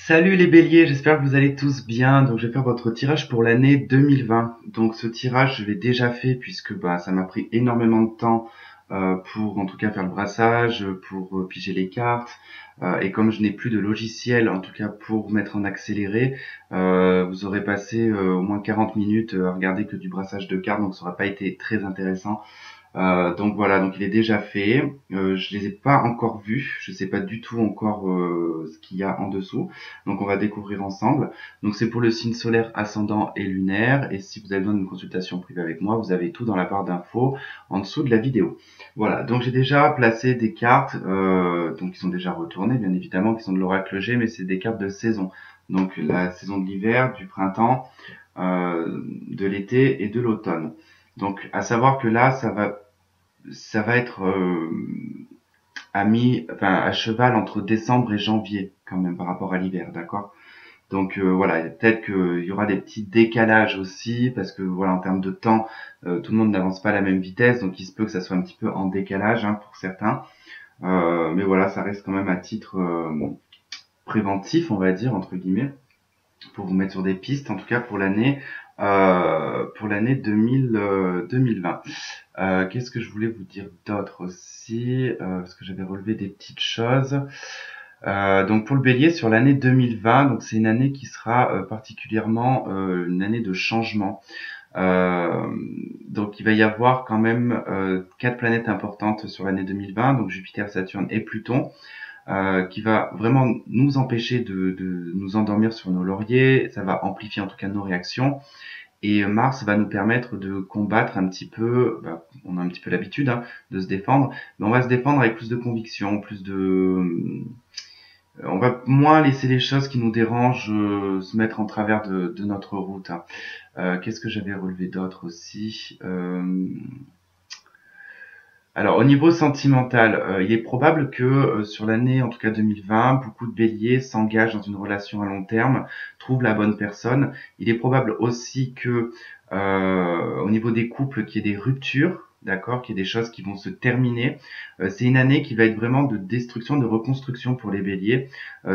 Salut les béliers, j'espère que vous allez tous bien. Donc je vais faire votre tirage pour l'année 2020. Donc ce tirage, je l'ai déjà fait puisque ça m'a pris énormément de temps pour en tout cas faire le brassage, pour piger les cartes. Et comme je n'ai plus de logiciel, en tout cas pour mettre en accéléré, vous aurez passé au moins 40 minutes à regarder que du brassage de cartes, donc ça n'aura pas été très intéressant. Donc voilà, donc il est déjà fait. Je les ai pas encore vus, je sais pas du tout encore ce qu'il y a en dessous. Donc on va découvrir ensemble. Donc c'est pour le signe solaire, ascendant et lunaire. Et si vous avez besoin d'une consultation privée avec moi, vous avez tout dans la barre d'infos en dessous de la vidéo. Voilà, donc j'ai déjà placé des cartes, donc qui sont déjà retournées, bien évidemment, qui sont de l'oracle G, mais c'est des cartes de saison. Donc la saison de l'hiver, du printemps, de l'été et de l'automne. Donc à savoir que là, ça va être à cheval entre décembre et janvier quand même par rapport à l'hiver, d'accord. Donc voilà, peut-être qu'il y aura des petits décalages aussi parce que voilà, en termes de temps, tout le monde n'avance pas à la même vitesse, donc il se peut que ça soit un petit peu en décalage pour certains. Mais voilà, ça reste quand même à titre préventif, on va dire entre guillemets, pour vous mettre sur des pistes, en tout cas pour l'année 2020. Qu'est-ce que je voulais vous dire d'autre aussi, parce que j'avais relevé des petites choses. Donc pour le bélier sur l'année 2020, donc c'est une année qui sera particulièrement une année de changement. Euh, donc il va y avoir quand même quatre planètes importantes sur l'année 2020, donc Jupiter, Saturne et Pluton, qui va vraiment nous empêcher de nous endormir sur nos lauriers. Ça va amplifier en tout cas nos réactions. Et Mars va nous permettre de combattre un petit peu, on a un petit peu l'habitude de se défendre, mais on va se défendre avec plus de conviction, on va moins laisser les choses qui nous dérangent se mettre en travers de notre route. Qu'est-ce que j'avais relevé d'autre aussi Alors, au niveau sentimental, il est probable que sur l'année, en tout cas 2020, beaucoup de béliers s'engagent dans une relation à long terme, trouvent la bonne personne. Il est probable aussi que, au niveau des couples, qu'il y ait des ruptures, d'accord, qu'il y ait des choses qui vont se terminer. C'est une année qui va être vraiment de destruction, de reconstruction pour les béliers,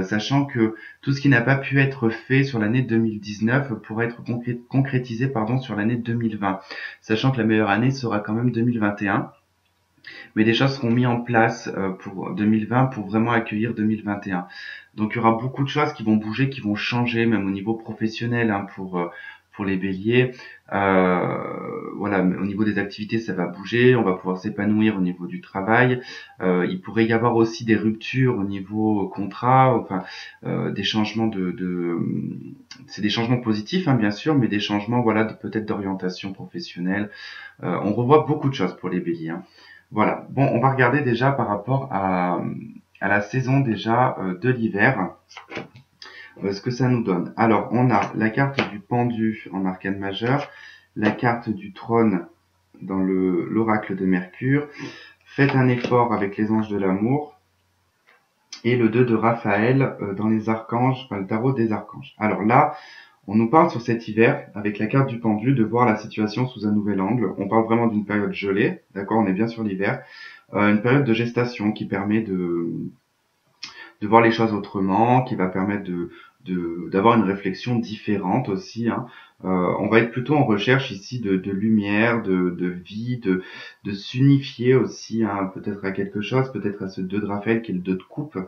sachant que tout ce qui n'a pas pu être fait sur l'année 2019 pourra être concrétisé sur l'année 2020, sachant que la meilleure année sera quand même 2021. Mais des choses seront mises en place pour 2020 pour vraiment accueillir 2021. Donc il y aura beaucoup de choses qui vont bouger, qui vont changer, même au niveau professionnel pour les béliers. Voilà, au niveau des activités, ça va bouger, on va pouvoir s'épanouir au niveau du travail. Il pourrait y avoir aussi des ruptures au niveau contrat, enfin des changements c'est des changements positifs bien sûr, mais des changements peut-être d'orientation professionnelle. On revoit beaucoup de choses pour les béliers. Voilà. Bon, on va regarder déjà par rapport à la saison déjà de l'hiver, ce que ça nous donne. Alors, on a la carte du pendu en arcane majeur, la carte du trône dans l'oracle de Mercure, faites un effort avec les anges de l'amour, et le 2 de Raphaël dans les archanges, le tarot des archanges. Alors là, on nous parle sur cet hiver, avec la carte du pendu, de voir la situation sous un nouvel angle. On parle vraiment d'une période gelée, d'accord, on est bien sur l'hiver. Une période de gestation qui permet de voir les choses autrement, qui va permettre d'avoir une réflexion différente aussi. On va être plutôt en recherche ici de lumière, de vie, de s'unifier aussi, peut-être à quelque chose, peut-être à ce 2 de Raphaël qui est le 2 de coupe.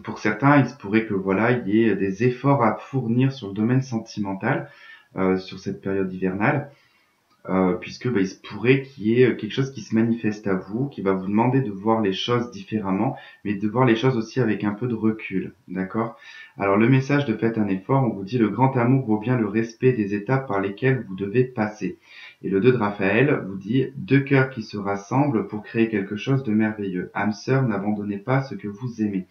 Pour certains, il se pourrait que il y ait des efforts à fournir sur le domaine sentimental sur cette période hivernale. Puisque il se pourrait qu'il y ait quelque chose qui se manifeste à vous, qui va vous demander de voir les choses différemment, mais de voir les choses aussi avec un peu de recul, d'accord? Alors le message de faites un effort, on vous dit le grand amour vaut bien le respect des étapes par lesquelles vous devez passer. Et le 2 de Raphaël vous dit deux cœurs qui se rassemblent pour créer quelque chose de merveilleux. Âme sœur, n'abandonnez pas ce que vous aimez.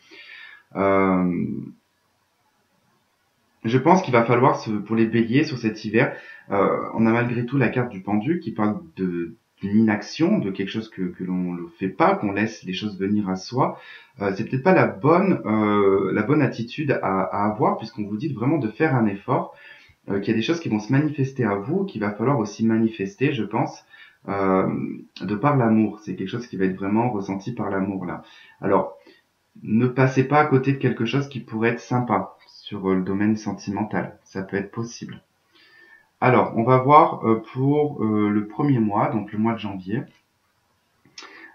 Je pense qu'il va falloir, pour les béliers sur cet hiver, on a malgré tout la carte du pendu qui parle d'une inaction, de quelque chose que l'on ne fait pas, qu'on laisse les choses venir à soi. C'est peut-être pas la bonne attitude à avoir, puisqu'on vous dit vraiment de faire un effort, qu'il y a des choses qui vont se manifester à vous, qu'il va falloir aussi manifester, je pense, de par l'amour. C'est quelque chose qui va être vraiment ressenti par l'amour là. Alors, ne passez pas à côté de quelque chose qui pourrait être sympa sur le domaine sentimental. Ça peut être possible. Alors, on va voir pour le premier mois, donc le mois de janvier.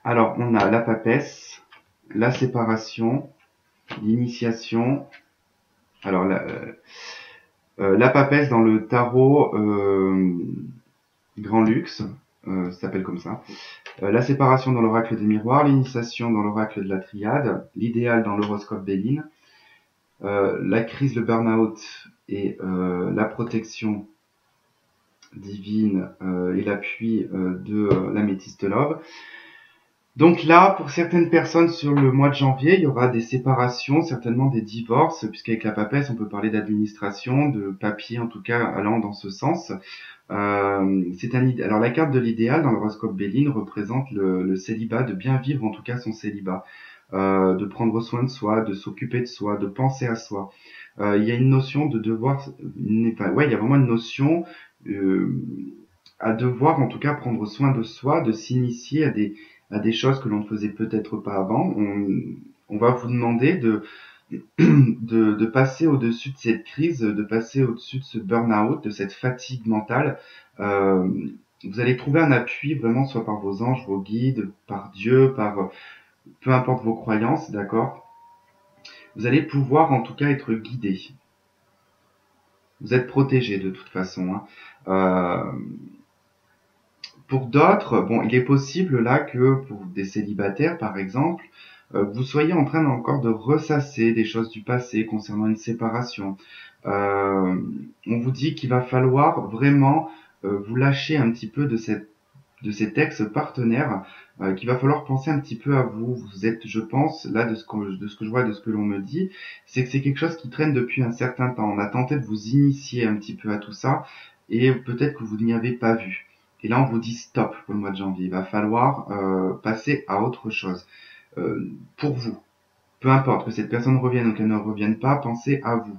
Alors, on a la papesse, la séparation, l'initiation. Alors, la papesse dans le tarot Grand Luxe, ça s'appelle comme ça. La séparation dans l'oracle des miroirs, l'initiation dans l'oracle de la triade, l'idéal dans l'horoscope Béline, la crise, le burn-out et la protection divine et l'appui de l'améthyste love. Donc là, pour certaines personnes sur le mois de janvier, il y aura des séparations, certainement des divorces, puisqu'avec la papesse, on peut parler d'administration, de papier en tout cas allant dans ce sens. Alors la carte de l'idéal dans l'horoscope Béline représente le célibat, de bien vivre en tout cas son célibat, de prendre soin de soi, de s'occuper de soi, de penser à soi. Il y a une notion de devoir, il y a vraiment une notion à devoir en tout cas prendre soin de soi, de s'initier à des choses que l'on ne faisait peut-être pas avant. On va vous demander de passer au-dessus de cette crise, de passer au-dessus de ce burn-out, de cette fatigue mentale. Vous allez trouver un appui vraiment soit par vos anges, vos guides, par Dieu, par peu importe vos croyances, d'accord. Vous allez pouvoir en tout cas être guidé. Vous êtes protégé de toute façon. Pour d'autres, bon, il est possible là que pour des célibataires par exemple, vous soyez en train encore de ressasser des choses du passé concernant une séparation. On vous dit qu'il va falloir vraiment vous lâcher un petit peu de cet ex-partenaire, qu'il va falloir penser un petit peu à vous. Vous êtes, je pense, là de ce que je vois, de ce que l'on me dit, c'est que c'est quelque chose qui traîne depuis un certain temps. On a tenté de vous initier un petit peu à tout ça, et peut-être que vous n'y avez pas vu. Et là, on vous dit stop pour le mois de janvier. Il va falloir passer à autre chose. Pour vous, peu importe que cette personne revienne ou qu'elle ne revienne pas, pensez à vous.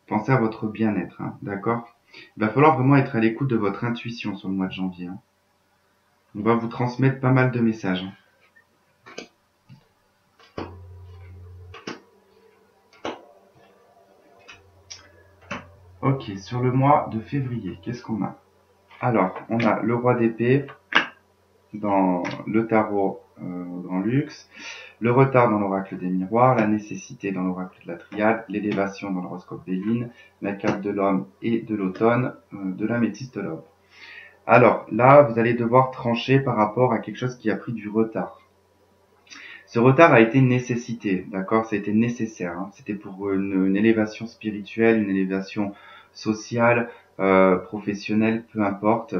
Pensez à votre bien-être, hein, d'accord? Il va falloir vraiment être à l'écoute de votre intuition sur le mois de janvier. Hein. On va vous transmettre pas mal de messages. Ok, sur le mois de février, qu'est-ce qu'on a? Alors, on a le roi d'épée dans le tarot Grand Luxe, le retard dans l'oracle des miroirs, la nécessité dans l'oracle de la triade, l'élévation dans l'horoscope Béline, la carte de l'homme et de l'automne, de l'améthyste love. Alors là, vous allez devoir trancher par rapport à quelque chose qui a pris du retard. Ce retard a été une nécessité, d'accord? Ça a été nécessaire. Hein. C'était pour une élévation spirituelle, une élévation sociale, professionnelle, peu importe.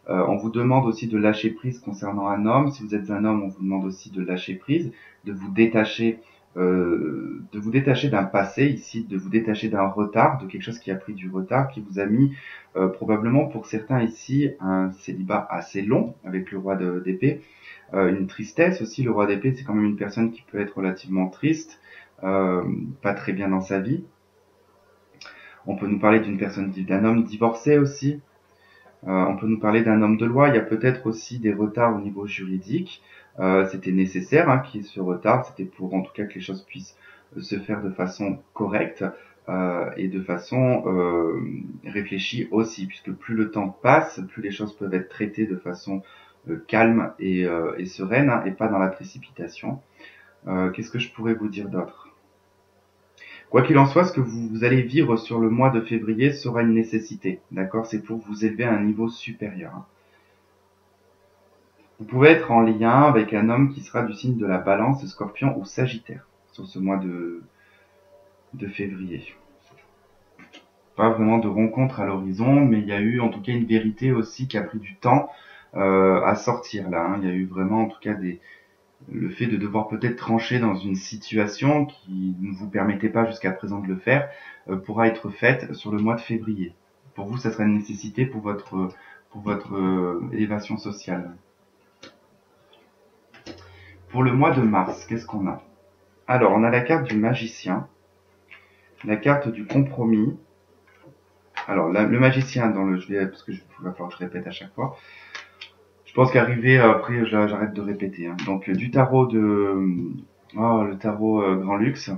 On vous demande aussi de lâcher prise concernant un homme. Si vous êtes un homme, on vous demande aussi de lâcher prise, de vous détacher d'un passé ici, de vous détacher d'un retard, de quelque chose qui a pris du retard, qui vous a mis probablement pour certains ici un célibat assez long avec le roi d'épée. Une tristesse aussi, le roi d'épée, c'est quand même une personne qui peut être relativement triste, pas très bien dans sa vie. On peut nous parler d'un homme divorcé aussi. On peut nous parler d'un homme de loi. Il y a peut-être aussi des retards au niveau juridique. C'était nécessaire hein, qu'il y ait ce retard. C'était pour en tout cas que les choses puissent se faire de façon correcte et de façon réfléchie aussi, puisque plus le temps passe, plus les choses peuvent être traitées de façon calme et sereine hein, et pas dans la précipitation. Qu'est-ce que je pourrais vous dire d'autre? Quoi qu'il en soit, ce que vous allez vivre sur le mois de février sera une nécessité, d'accord? C'est pour vous élever à un niveau supérieur. Hein. Vous pouvez être en lien avec un homme qui sera du signe de la Balance, Scorpion ou Sagittaire sur ce mois de février. Pas vraiment de rencontre à l'horizon, mais il y a eu en tout cas une vérité aussi qui a pris du temps à sortir là. Hein. Il y a eu vraiment en tout cas le fait de devoir peut-être trancher dans une situation qui ne vous permettait pas jusqu'à présent de le faire pourra être faite sur le mois de février. Pour vous, ça sera une nécessité pour votre élévation sociale. Pour le mois de mars, qu'est-ce qu'on a? Alors, on a la carte du magicien, la carte du compromis. Alors, le magicien parce que va falloir que je répète à chaque fois. Je pense qu'arriver après, j'arrête de répéter. Hein. Donc, du tarot Oh, le tarot Grand Luxe.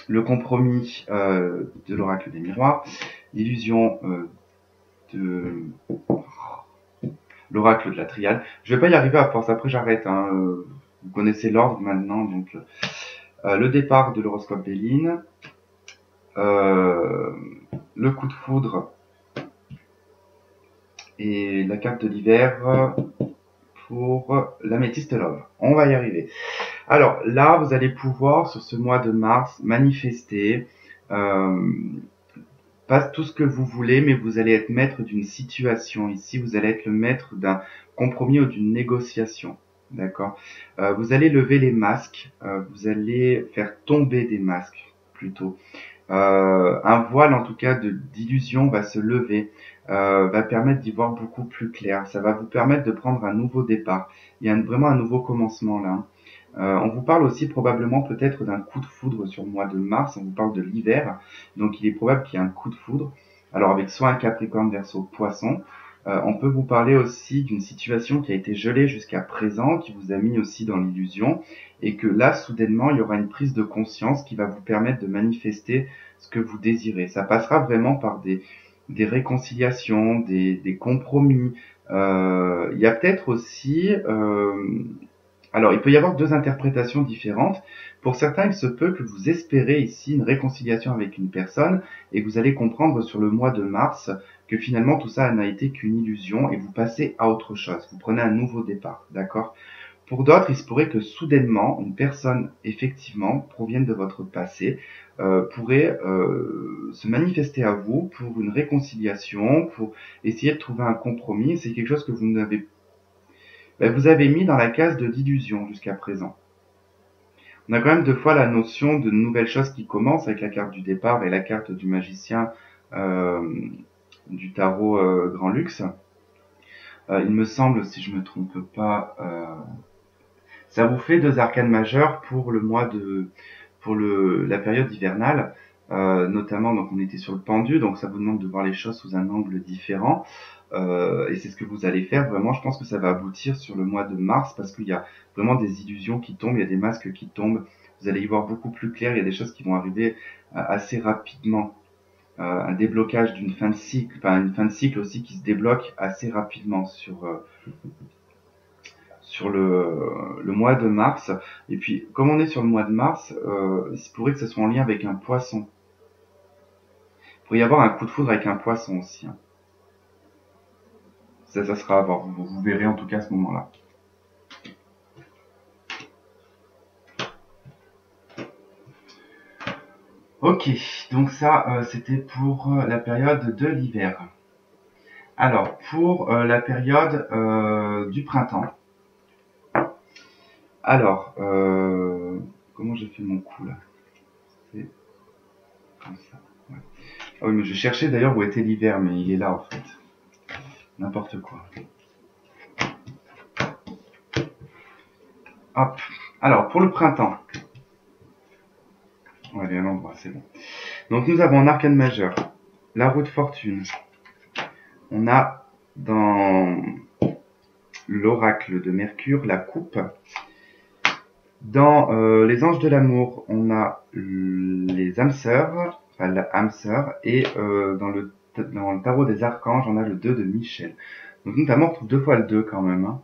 Le compromis de l'oracle des miroirs. L'illusion de l'oracle de la triade. Je vais pas y arriver à force, après j'arrête. Hein. Vous connaissez l'ordre maintenant, donc le départ de l'horoscope Béline, le coup de foudre et la carte de l'hiver pour l'améthyste love. On va y arriver. Alors là, vous allez pouvoir sur ce mois de mars manifester pas tout ce que vous voulez, mais vous allez être maître d'une situation. Ici, vous allez être le maître d'un compromis ou d'une négociation. D'accord. Vous allez lever les masques, vous allez faire tomber des masques plutôt. Un voile en tout cas d'illusion va se lever, va permettre d'y voir beaucoup plus clair. Ça va vous permettre de prendre un nouveau départ. Il y a vraiment un nouveau commencement là. On vous parle aussi probablement peut-être d'un coup de foudre sur le mois de mars, on vous parle de l'hiver, donc il est probable qu'il y ait un coup de foudre. Alors avec soit un Capricorne Verseau Poisson, on peut vous parler aussi d'une situation qui a été gelée jusqu'à présent, qui vous a mis aussi dans l'illusion, et que là, soudainement, il y aura une prise de conscience qui va vous permettre de manifester ce que vous désirez. Ça passera vraiment par des réconciliations, des compromis. Il y a peut-être aussi... alors, il peut y avoir deux interprétations différentes. Pour certains, il se peut que vous espérez ici une réconciliation avec une personne et que vous allez comprendre sur le mois de mars que finalement tout ça n'a été qu'une illusion et vous passez à autre chose. Vous prenez un nouveau départ, d'accord? Pour d'autres, il se pourrait que soudainement, une personne, effectivement, provienne de votre passé, pourrait se manifester à vous pour une réconciliation, pour essayer de trouver un compromis. C'est quelque chose que vous avez mis dans la case de l'illusion jusqu'à présent. On a quand même deux fois la notion de nouvelles choses qui commencent avec la carte du départ et la carte du magicien du tarot Grand Luxe. Il me semble, si je me trompe pas, ça vous fait deux arcanes majeures pour le mois de, pour la période hivernale. Notamment, donc on était sur le pendu, donc ça vous demande de voir les choses sous un angle différent. Et c'est ce que vous allez faire. Vraiment, je pense que ça va aboutir sur le mois de mars parce qu'il y a vraiment des illusions qui tombent, il y a des masques qui tombent. Vous allez y voir beaucoup plus clair. Il y a des choses qui vont arriver assez rapidement. Un déblocage d'une fin de cycle, enfin une fin de cycle aussi qui se débloque assez rapidement sur le mois de mars. Et puis, comme on est sur le mois de mars, il se pourrait que ce soit en lien avec un poisson. Il pourrait y avoir un coup de foudre avec un poisson aussi. Hein. Ça sera à voir. Vous verrez en tout cas à ce moment-là. Ok, donc ça, c'était pour la période de l'hiver. Alors, pour la période du printemps. Alors, comment j'ai fait mon coup là? C'est comme ça. Ouais. Ah oui, mais je cherchais d'ailleurs où était l'hiver, mais il est là en fait. N'importe quoi. Hop. Alors, pour le printemps. On va aller à l'endroit, c'est bon. Donc, nous avons en arcane majeur la roue de fortune. On a dans l'oracle de Mercure la coupe. Dans les anges de l'amour, on a les âmes sœurs, enfin l'âme sœur, et dans le tarot des archanges, on a le 2 de Michel. Donc notamment, on retrouve deux fois le 2 quand même. Hein.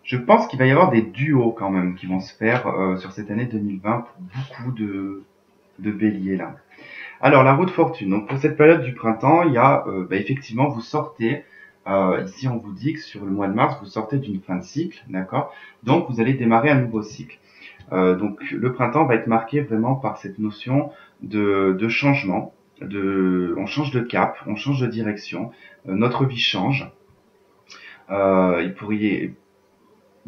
Je pense qu'il va y avoir des duos quand même qui vont se faire sur cette année 2020 pour beaucoup de béliers là. Alors la roue de fortune, donc pour cette période du printemps, il y a effectivement vous sortez, ici on vous dit que sur le mois de mars, vous sortez d'une fin de cycle, d'accord? Donc vous allez démarrer un nouveau cycle. Donc le printemps va être marqué vraiment par cette notion de changement, on change de cap, on change de direction, notre vie change. Il pourrait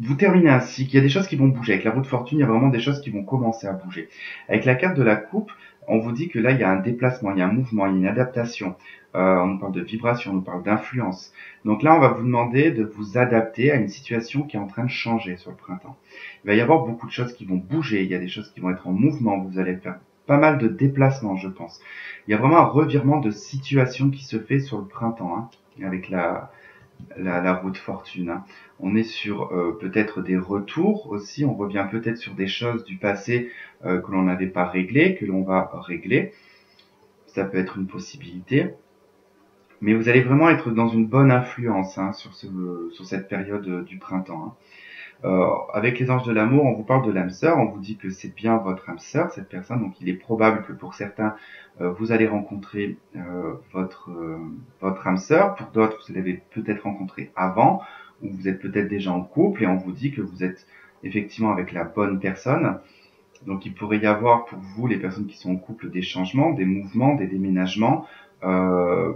vous terminez un cycle, il y a des choses qui vont bouger. Avec la roue de fortune, il y a vraiment des choses qui vont commencer à bouger. Avec la carte de la coupe, on vous dit que là, il y a un déplacement, il y a un mouvement, il y a une adaptation. On nous parle de vibration, on nous parle d'influence. Donc là, on va vous demander de vous adapter à une situation qui est en train de changer sur le printemps. Il va y avoir beaucoup de choses qui vont bouger, il y a des choses qui vont être en mouvement, vous allez faire pas mal de déplacements, je pense. Il y a vraiment un revirement de situation qui se fait sur le printemps, hein, avec la roue de fortune, hein. On est sur peut-être des retours aussi, on revient peut-être sur des choses du passé que l'on n'avait pas réglées, que l'on va régler. Ça peut être une possibilité. Mais vous allez vraiment être dans une bonne influence hein, sur cette période du printemps. Hein. Avec les anges de l'amour, on vous parle de l'âme sœur, on vous dit que c'est bien votre âme sœur, cette personne, donc il est probable que pour certains, vous allez rencontrer votre âme sœur, pour d'autres, vous l'avez peut-être rencontré avant, ou vous êtes peut-être déjà en couple, et on vous dit que vous êtes effectivement avec la bonne personne. Donc il pourrait y avoir pour vous, les personnes qui sont en couple, des changements, des mouvements, des déménagements, euh,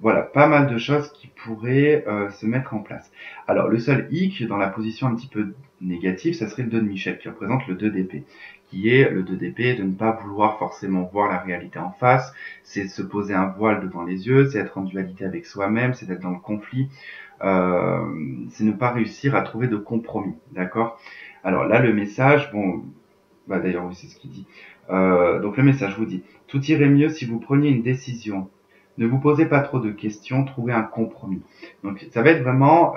voilà, pas mal de choses qui pourraient se mettre en place. Alors, le seul hic dans la position un petit peu négative, ça serait le 2 de Michel, qui représente le 2 d'épée, qui est le 2 d'épée de ne pas vouloir forcément voir la réalité en face, c'est se poser un voile devant les yeux, c'est être en dualité avec soi-même, c'est être dans le conflit, c'est ne pas réussir à trouver de compromis, d'accord? Alors là, le message, bon, bah d'ailleurs oui, c'est ce qu'il dit. Donc le message vous dit, tout irait mieux si vous preniez une décision. Ne vous posez pas trop de questions, trouvez un compromis. Donc ça va être vraiment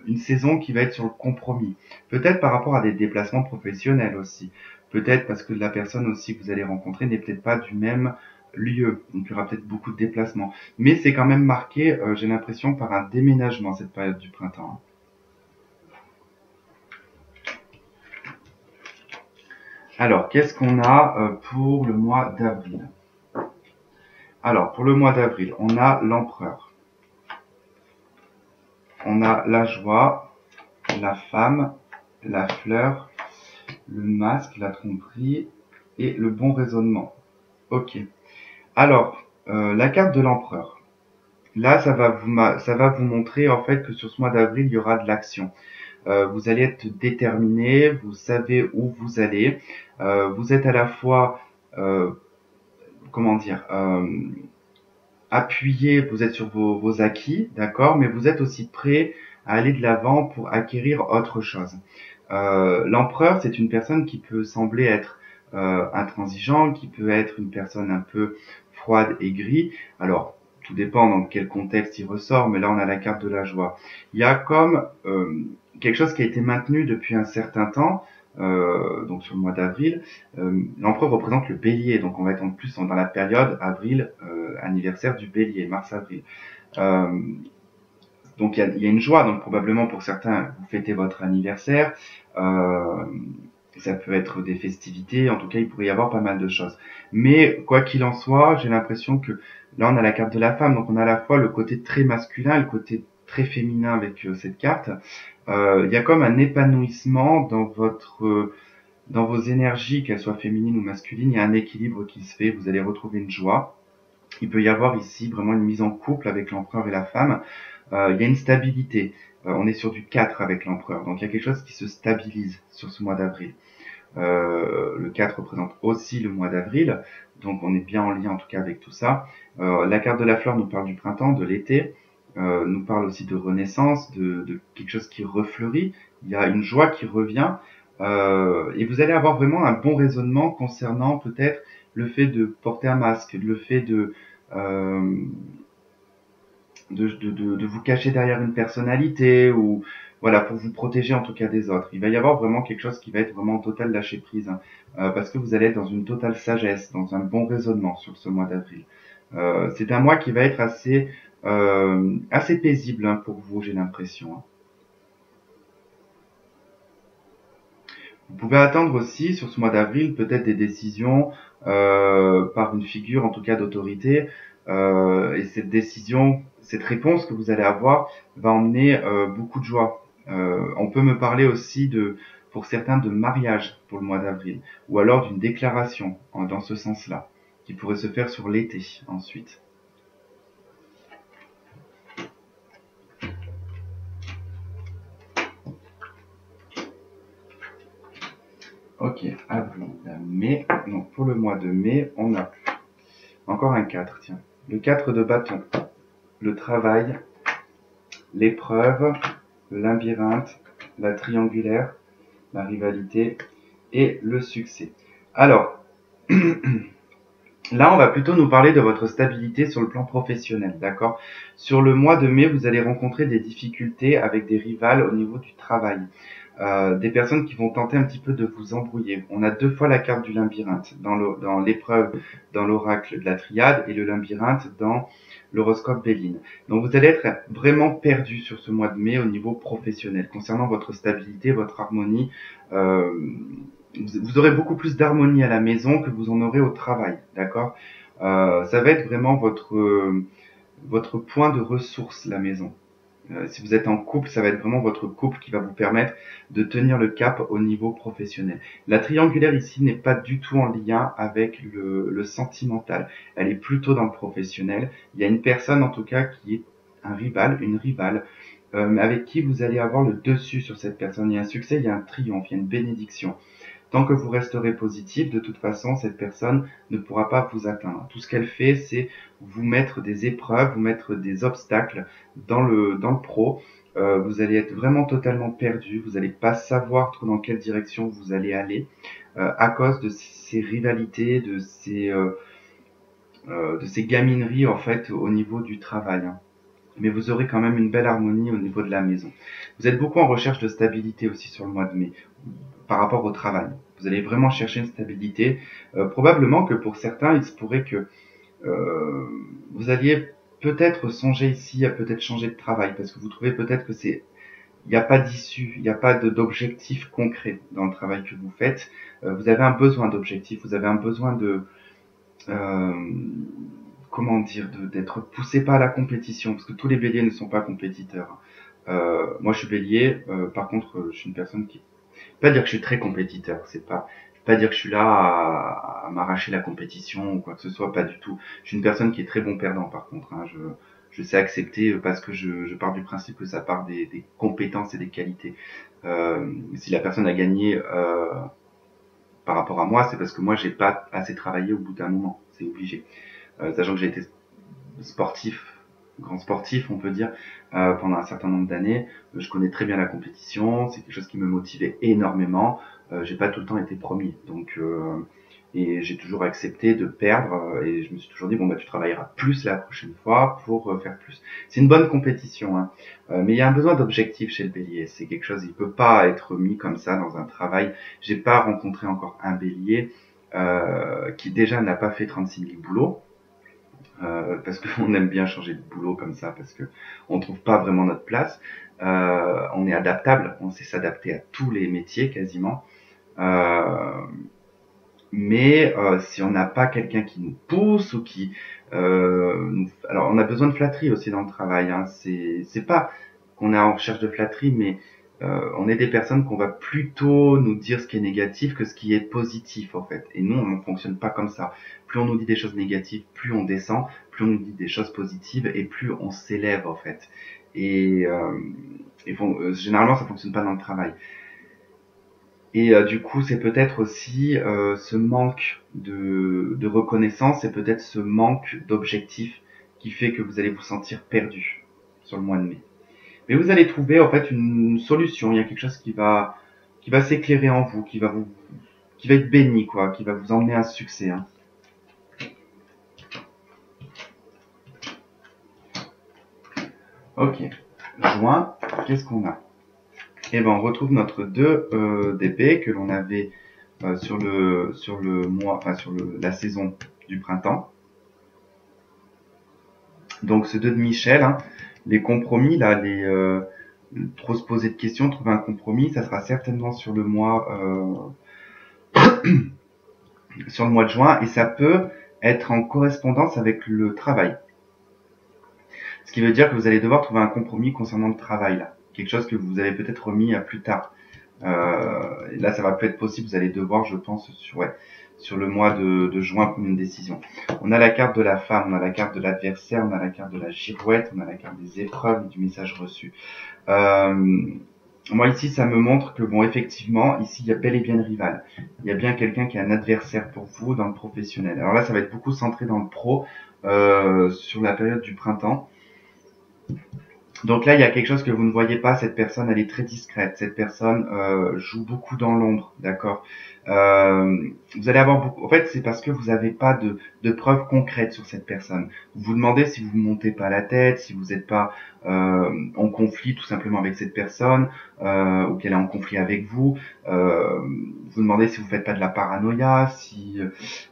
une saison qui va être sur le compromis. Peut-être par rapport à des déplacements professionnels aussi. Peut-être parce que la personne aussi que vous allez rencontrer n'est peut-être pas du même lieu. Donc il y aura peut-être beaucoup de déplacements. Mais c'est quand même marqué, j'ai l'impression, par un déménagement cette période du printemps. Alors, qu'est-ce qu'on a pour le mois d'avril? Alors, pour le mois d'avril, on a l'empereur, on a la joie, la femme, la fleur, le masque, la tromperie et le bon raisonnement. Ok. Alors, la carte de l'empereur. Là, ça va vous montrer en fait que sur ce mois d'avril, il y aura de l'action. Vous allez être déterminé, vous savez où vous allez. Vous êtes à la fois, comment dire, appuyé, vous êtes sur vos acquis, d'accord, mais vous êtes aussi prêt à aller de l'avant pour acquérir autre chose. L'empereur, c'est une personne qui peut sembler être intransigeant, qui peut être une personne un peu froide, aigrie. Alors, tout dépend dans quel contexte il ressort, mais là on a la carte de la joie. Il y a comme quelque chose qui a été maintenu depuis un certain temps, donc sur le mois d'avril. L'empereur représente le bélier, donc on va être en plus dans la période avril, anniversaire du bélier, mars-avril. Euh, donc il y a une joie, donc probablement pour certains, vous fêtez votre anniversaire, euh, ça peut être des festivités, en tout cas il pourrait y avoir pas mal de choses. Mais quoi qu'il en soit, j'ai l'impression que là on a la carte de la femme, donc on a à la fois le côté très masculin et le côté très féminin avec cette carte. Il y a comme un épanouissement dans vos énergies, qu'elles soient féminines ou masculines, il y a un équilibre qui se fait, vous allez retrouver une joie. Il peut y avoir ici vraiment une mise en couple avec l'empereur et la femme. Il y a une stabilité. On est sur du 4 avec l'empereur. Donc il y a quelque chose qui se stabilise sur ce mois d'avril. Le 4 représente aussi le mois d'avril. Donc on est bien en lien en tout cas avec tout ça. La carte de la fleur nous parle du printemps, de l'été. Nous parle aussi de renaissance, de quelque chose qui refleurit. Il y a une joie qui revient. Et vous allez avoir vraiment un bon raisonnement concernant peut-être le fait de porter un masque, le fait euh, de vous cacher derrière une personnalité ou voilà pour vous protéger en tout cas des autres. Il va y avoir vraiment quelque chose qui va être vraiment en total lâcher prise hein, parce que vous allez être dans une totale sagesse, dans un bon raisonnement sur ce mois d'avril. C'est un mois qui va être assez paisible hein, pour vous, j'ai l'impression. Hein. Vous pouvez attendre aussi sur ce mois d'avril peut-être des décisions par une figure en tout cas d'autorité et cette décision, cette réponse que vous allez avoir va emmener beaucoup de joie. On peut me parler aussi pour certains de mariage pour le mois d'avril ou alors d'une déclaration dans ce sens-là qui pourrait se faire sur l'été ensuite. Ok, avril, mai. Donc pour le mois de mai, on a encore un 4, tiens. Le 4 de bâton. Le travail, l'épreuve, le labyrinthe, la triangulaire, la rivalité et le succès. Alors, Là, on va plutôt nous parler de votre stabilité sur le plan professionnel, d'accord? Sur le mois de mai, vous allez rencontrer des difficultés avec des rivales au niveau du travail. Des personnes qui vont tenter un petit peu de vous embrouiller. On a deux fois la carte du labyrinthe dans l'épreuve, dans l'oracle de la triade, et le labyrinthe dans l'horoscope Béline. Donc vous allez être vraiment perdu sur ce mois de mai au niveau professionnel. Concernant votre stabilité, votre harmonie, euh, vous aurez beaucoup plus d'harmonie à la maison que vous en aurez au travail, d'accord? Ça va être vraiment votre point de ressource, la maison. Si vous êtes en couple, ça va être vraiment votre couple qui va vous permettre de tenir le cap au niveau professionnel. La triangulaire ici n'est pas du tout en lien avec le sentimental. Elle est plutôt dans le professionnel. Il y a une personne en tout cas qui est un rival, une rivale, avec qui vous allez avoir le dessus sur cette personne. Il y a un succès, il y a un triomphe, il y a une bénédiction. Tant que vous resterez positif, de toute façon, cette personne ne pourra pas vous atteindre. Tout ce qu'elle fait, c'est vous mettre des épreuves, vous mettre des obstacles dans le pro. Vous allez être vraiment totalement perdu. Vous n'allez pas savoir trop dans quelle direction vous allez aller à cause de ces rivalités, de ces gamineries en fait au niveau du travail, hein. Mais vous aurez quand même une belle harmonie au niveau de la maison. Vous êtes beaucoup en recherche de stabilité aussi sur le mois de mai par rapport au travail. Vous allez vraiment chercher une stabilité. Probablement que pour certains, il se pourrait que euh, vous alliez peut-être songer ici à peut-être changer de travail parce que vous trouvez peut-être que il n'y a pas d'issue, il n'y a pas d'objectif concret dans le travail que vous faites. Vous avez un besoin d'objectif, vous avez un besoin euh, comment dire, d'être poussé par la compétition, parce que tous les béliers ne sont pas compétiteurs. Moi, je suis bélier. Par contre, je suis une personne qui, pas dire que je suis très compétiteur, je vais pas dire que je suis là à m'arracher la compétition ou quoi que ce soit, pas du tout. Je suis une personne qui est très bon perdant, par contre, hein. Je sais accepter parce que je pars du principe que ça part des compétences et des qualités. Si la personne a gagné par rapport à moi, c'est parce que moi j'ai pas assez travaillé au bout d'un moment, c'est obligé. Sachant que j'ai été sportif, grand sportif, on peut dire, pendant un certain nombre d'années. Je connais très bien la compétition, c'est quelque chose qui me motivait énormément. J'ai pas tout le temps été premier, donc et j'ai toujours accepté de perdre et je me suis toujours dit bon bah tu travailleras plus la prochaine fois pour faire plus. C'est une bonne compétition, hein. Mais il y a un besoin d'objectif chez le bélier. C'est quelque chose, il peut pas être mis comme ça dans un travail. J'ai pas rencontré encore un bélier qui déjà n'a pas fait 36 000 boulots parce qu'on aime bien changer de boulot comme ça, parce que on trouve pas vraiment notre place. On est adaptable, on sait s'adapter à tous les métiers quasiment. Euh, mais si on n'a pas quelqu'un qui nous pousse ou qui, alors on a besoin de flatterie aussi dans le travail, hein. C'est pas qu'on est en recherche de flatterie, mais on est des personnes qu'on va plutôt nous dire ce qui est négatif que ce qui est positif en fait. Et nous, on ne fonctionne pas comme ça. Plus on nous dit des choses négatives, plus on descend. Plus on nous dit des choses positives, et plus on s'élève en fait. Et, généralement, ça fonctionne pas dans le travail. Et du coup, c'est peut-être aussi ce manque de reconnaissance et peut-être ce manque d'objectif qui fait que vous allez vous sentir perdu sur le mois de mai. Mais vous allez trouver en fait une solution. Il y a quelque chose qui va s'éclairer en vous, qui va être béni quoi, qui va vous emmener à un succès, hein. Ok. Juin, qu'est-ce qu'on a? Eh ben, on retrouve notre 2 d'épée que l'on avait sur le mois, enfin la saison du printemps. Donc ce 2 de Michel, hein, les compromis là, trop se poser de questions, trouver un compromis, ça sera certainement sur le mois de juin, et ça peut être en correspondance avec le travail. Ce qui veut dire que vous allez devoir trouver un compromis concernant le travail là, quelque chose que vous avez peut-être remis à plus tard. Là, ça va plus être possible. Vous allez devoir, je pense, sur le mois de juin, prendre une décision. On a la carte de la femme, on a la carte de l'adversaire, on a la carte de la girouette, on a la carte des épreuves et du message reçu. Moi ici, ça me montre que bon, effectivement, ici, il y a bel et bien une rivale. Il y a bien quelqu'un qui est un adversaire pour vous dans le professionnel. Alors là, ça va être beaucoup centré dans le pro sur la période du printemps. Donc là, il y a quelque chose que vous ne voyez pas. Cette personne, elle est très discrète. Cette personne joue beaucoup dans l'ombre, d'accord. vous allez avoir beaucoup. En fait, c'est parce que vous n'avez pas de preuves concrètes sur cette personne. Vous vous demandez si vous ne montez pas la tête, si vous n'êtes pas en conflit tout simplement avec cette personne, ou qu'elle est en conflit avec vous. Vous demandez si vous faites pas de la paranoïa, si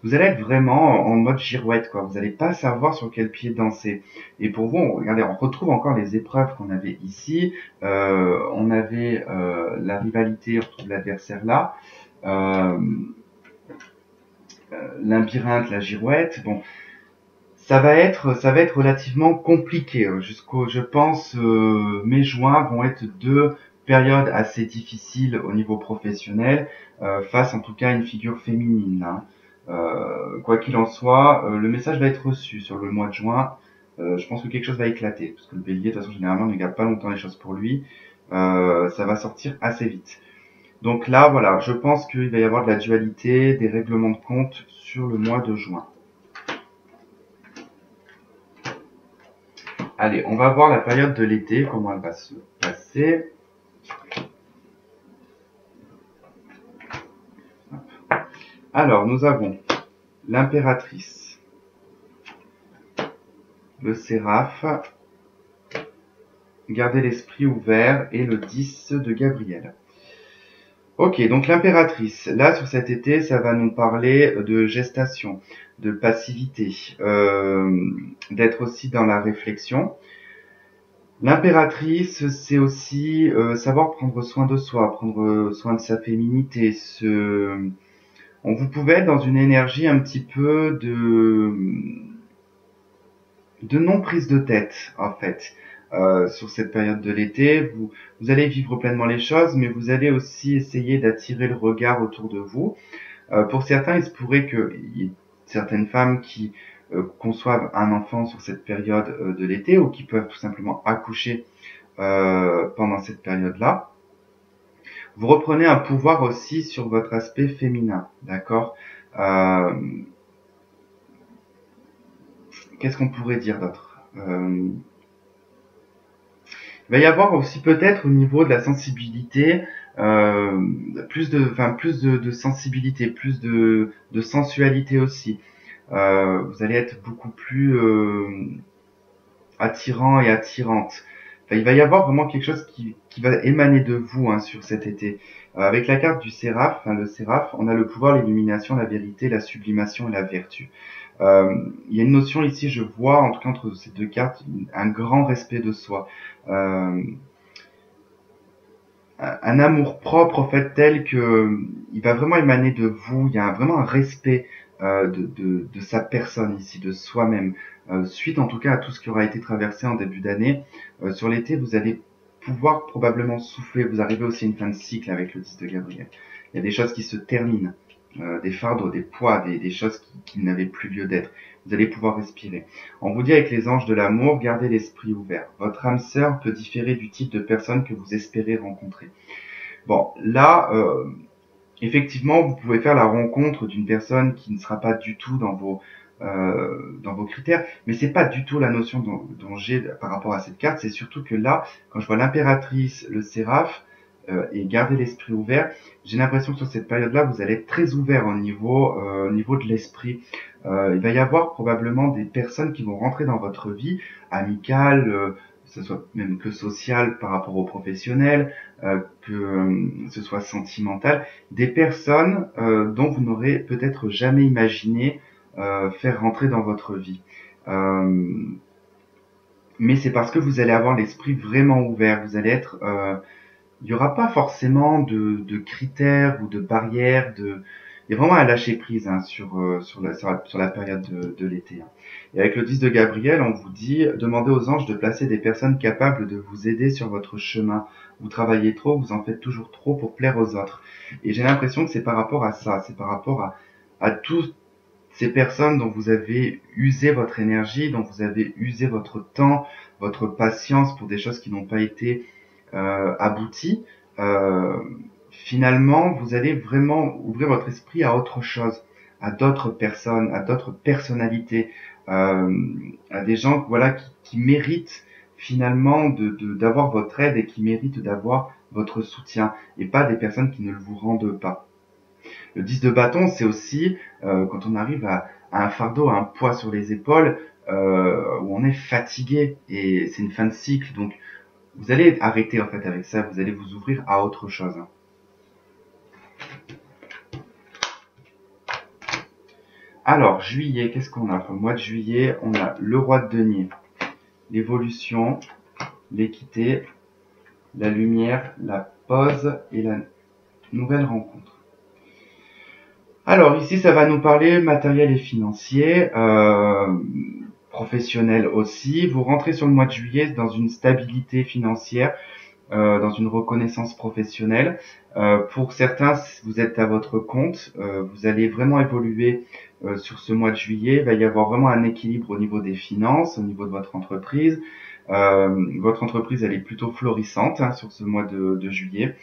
vous allez être vraiment en mode girouette, quoi. Vous n'allez pas savoir sur quel pied danser. Et pour vous, regardez, on retrouve encore les épreuves qu'on avait ici. On avait la rivalité, on retrouve l'adversaire là. Euh, Labyrinthe, la girouette. Bon, ça va être relativement compliqué. Jusqu'au, je pense, mai-juin vont être deux périodes assez difficiles au niveau professionnel, face en tout cas à une figure féminine, hein. Quoi qu'il en soit, le message va être reçu sur le mois de juin. Je pense que quelque chose va éclater, parce que le bélier, de toute façon, généralement, ne garde pas longtemps les choses pour lui. Ça va sortir assez vite. Donc là, voilà, je pense qu'il va y avoir de la dualité, des règlements de compte sur le mois de juin. Allez, on va voir la période de l'été, comment elle va se passer. Alors, nous avons l'impératrice, le séraphe, garder l'esprit ouvert et le 10 de Gabriel. Ok, donc l'impératrice, là sur cet été, ça va nous parler de gestation, de passivité, d'être aussi dans la réflexion. L'impératrice, c'est aussi savoir prendre soin de soi, prendre soin de sa féminité. Vous pouvez être dans une énergie un petit peu de non prise de tête, en fait. Sur cette période de l'été, vous allez vivre pleinement les choses, mais vous allez aussi essayer d'attirer le regard autour de vous. Pour certains, il se pourrait qu'il y ait certaines femmes qui conçoivent un enfant sur cette période de l'été, ou qui peuvent tout simplement accoucher pendant cette période-là. Vous reprenez un pouvoir aussi sur votre aspect féminin, d'accord. Qu'est-ce qu'on pourrait dire d'autre? Il va y avoir aussi peut-être au niveau de la sensibilité plus de sensibilité, plus de sensualité aussi. Vous allez être beaucoup plus attirant et attirante. Enfin, il va y avoir vraiment quelque chose qui va émaner de vous, hein, sur cet été. Avec la carte du séraphe, le séraphe, on a le pouvoir, l'illumination, la vérité, la sublimation et la vertu. Il y a une notion ici, je vois, en tout cas entre ces deux cartes, un grand respect de soi. Un amour propre, en fait, tel que il va vraiment émaner de vous. Il y a vraiment un respect de sa personne ici, de soi-même. Suite en tout cas à tout ce qui aura été traversé en début d'année, sur l'été, vous allez pouvoir probablement souffler. Vous arrivez aussi à une fin de cycle avec le 10 de Gabriel. Il y a des choses qui se terminent, des fardeaux, des poids, des choses qui n'avaient plus lieu d'être. Vous allez pouvoir respirer. On vous dit avec les anges de l'amour, gardez l'esprit ouvert. Votre âme sœur peut différer du type de personne que vous espérez rencontrer. Bon, là, effectivement, vous pouvez faire la rencontre d'une personne qui ne sera pas du tout dans vos critères, mais c'est pas du tout la notion dont j'ai par rapport à cette carte. C'est surtout que là, quand je vois l'impératrice, le séraphe, et garder l'esprit ouvert, j'ai l'impression que sur cette période-là, vous allez être très ouvert au niveau de l'esprit. Il va y avoir probablement des personnes qui vont rentrer dans votre vie, amicale, que ce soit même que sociale par rapport aux professionnels, que ce soit sentimental, des personnes dont vous n'aurez peut-être jamais imaginé faire rentrer dans votre vie. Mais c'est parce que vous allez avoir l'esprit vraiment ouvert, vous allez être il y aura pas forcément de critères ou de barrières. Il y a vraiment un lâcher prise, hein, sur la période de l'été, hein. Et avec le 10 de Gabriel, on vous dit demandez aux anges de placer des personnes capables de vous aider sur votre chemin. Vous travaillez trop, vous en faites toujours trop pour plaire aux autres. Et j'ai l'impression que c'est par rapport à ça, c'est par rapport à toutes ces personnes dont vous avez usé votre énergie, dont vous avez usé votre temps, votre patience pour des choses qui n'ont pas été abouti, finalement, vous allez vraiment ouvrir votre esprit à autre chose, à d'autres personnes, à d'autres personnalités, à des gens, voilà, qui méritent finalement d'avoir votre aide et qui méritent d'avoir votre soutien, et pas des personnes qui ne le vous rendent pas. Le 10 de bâton, c'est aussi quand on arrive à un fardeau, à un poids sur les épaules, où on est fatigué et c'est une fin de cycle. Donc vous allez arrêter en fait avec ça, vous allez vous ouvrir à autre chose. Alors, juillet, qu'est-ce qu'on a? Pour le mois de juillet, on a le roi de denier, l'évolution, l'équité, la lumière, la pause et la nouvelle rencontre. Alors ici, ça va nous parler matériel et financier, professionnel aussi. Vous rentrez sur le mois de juillet dans une stabilité financière, dans une reconnaissance professionnelle. Pour certains, vous êtes à votre compte, vous allez vraiment évoluer sur ce mois de juillet. Il va y avoir vraiment un équilibre au niveau des finances, au niveau de votre entreprise. Votre entreprise, elle est plutôt florissante hein, sur ce mois de juillet.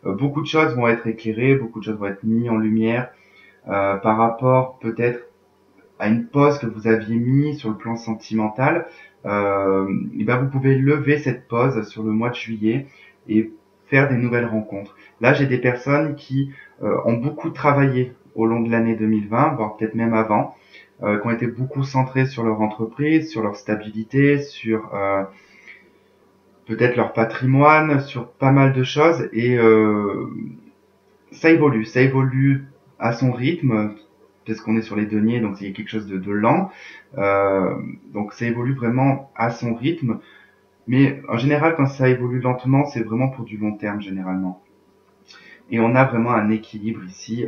Beaucoup de choses vont être éclairées, beaucoup de choses vont être mises en lumière par rapport peut-être à une pause que vous aviez mis sur le plan sentimental. Et ben vous pouvez lever cette pause sur le mois de juillet et faire des nouvelles rencontres. Là, j'ai des personnes qui ont beaucoup travaillé au long de l'année 2020, voire peut-être même avant, qui ont été beaucoup centrées sur leur entreprise, sur leur stabilité, sur peut-être leur patrimoine, sur pas mal de choses. Et ça évolue à son rythme, parce qu'on est sur les deniers, donc c'est quelque chose de lent. Donc ça évolue vraiment à son rythme. Mais en général, quand ça évolue lentement, c'est vraiment pour du long terme généralement. Et on a vraiment un équilibre ici